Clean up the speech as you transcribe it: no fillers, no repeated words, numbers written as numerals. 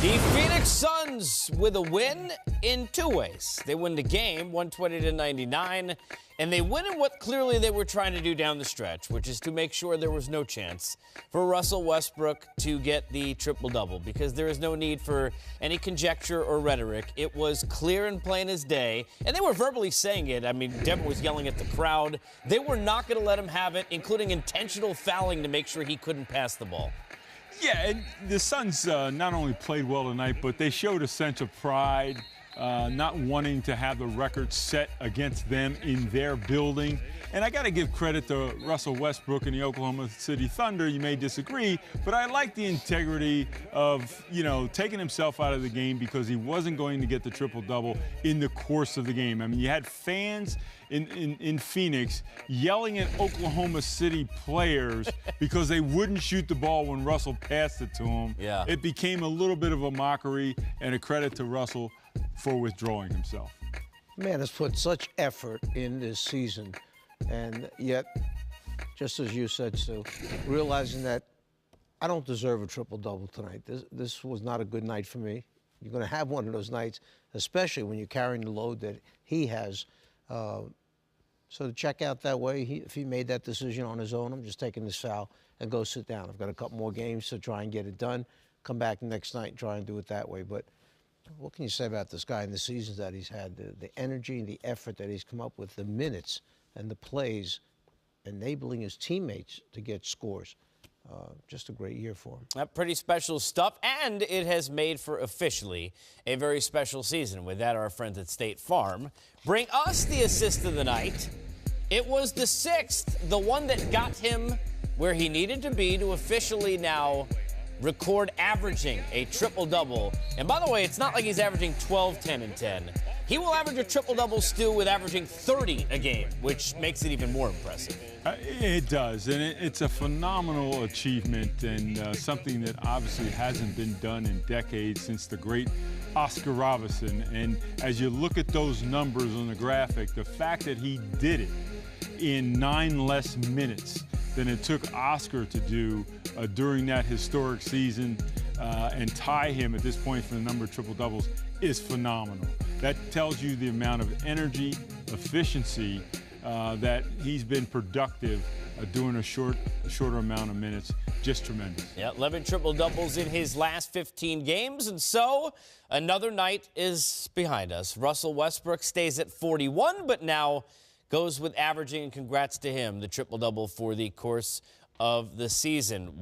The Phoenix Suns with a win in two ways. They win the game, 120-99, and they win in what clearly they were trying to do down the stretch, which is to make sure there was no chance for Russell Westbrook to get the triple-double, because there is no need for any conjecture or rhetoric. It was clear and plain as day, and they were verbally saying it. I mean, Deborah was yelling at the crowd. They were not going to let him have it, including intentional fouling to make sure he couldn't pass the ball. Yeah, and the Suns not only played well tonight, but they showed a sense of pride, not wanting to have the record set against them in their building. And I got to give credit to Russell Westbrook and the Oklahoma City Thunder. You may disagree, but I like the integrity of, taking himself out of the game because he wasn't going to get the triple-double in the course of the game. I mean, you had fans in Phoenix yelling at Oklahoma City players because they wouldn't shoot the ball when Russell passed it to them. Yeah. It became a little bit of a mockery, and a credit to Russell for withdrawing himself. Man has put such effort in this season, and yet, just as you said, Sue, realizing that I don't deserve a triple-double tonight. This was not a good night for me. You're going to have one of those nights, especially when you're carrying the load that he has. So to check out that way, if he made that decision on his own, I'm just taking this foul and go sit down. I've got a couple more games to try and get it done. Come back next night and try and do it that way. But what can you say about this guy in the seasons that he's had? The energy and the effort that he's come up with, the minutes and the plays, enabling his teammates to get scores. Just a great year for him. Pretty special stuff, and it has made for officially a very special season. With that, our friends at State Farm bring us the assist of the night. It was the sixth, the one that got him where he needed to be to officially now record averaging a triple-double. And by the way, it's not like he's averaging 12, 10, and 10. He will average a triple-double still with averaging 30 a game, which makes it even more impressive. It does, and it's a phenomenal achievement, and something that obviously hasn't been done in decades since the great Oscar Robertson. And as you look at those numbers on the graphic, the fact that he did it in 9 less minutes than it took Oscar to do during that historic season and tie him at this point for the number of triple-doubles is phenomenal. That tells you the amount of energy, efficiency that he's been productive doing a shorter amount of minutes. Just tremendous. Yeah, 11 triple-doubles in his last 15 games, and so another night is behind us. Russell Westbrook stays at 41, but now goes with averaging, and congrats to him, the triple-double for the course of the season.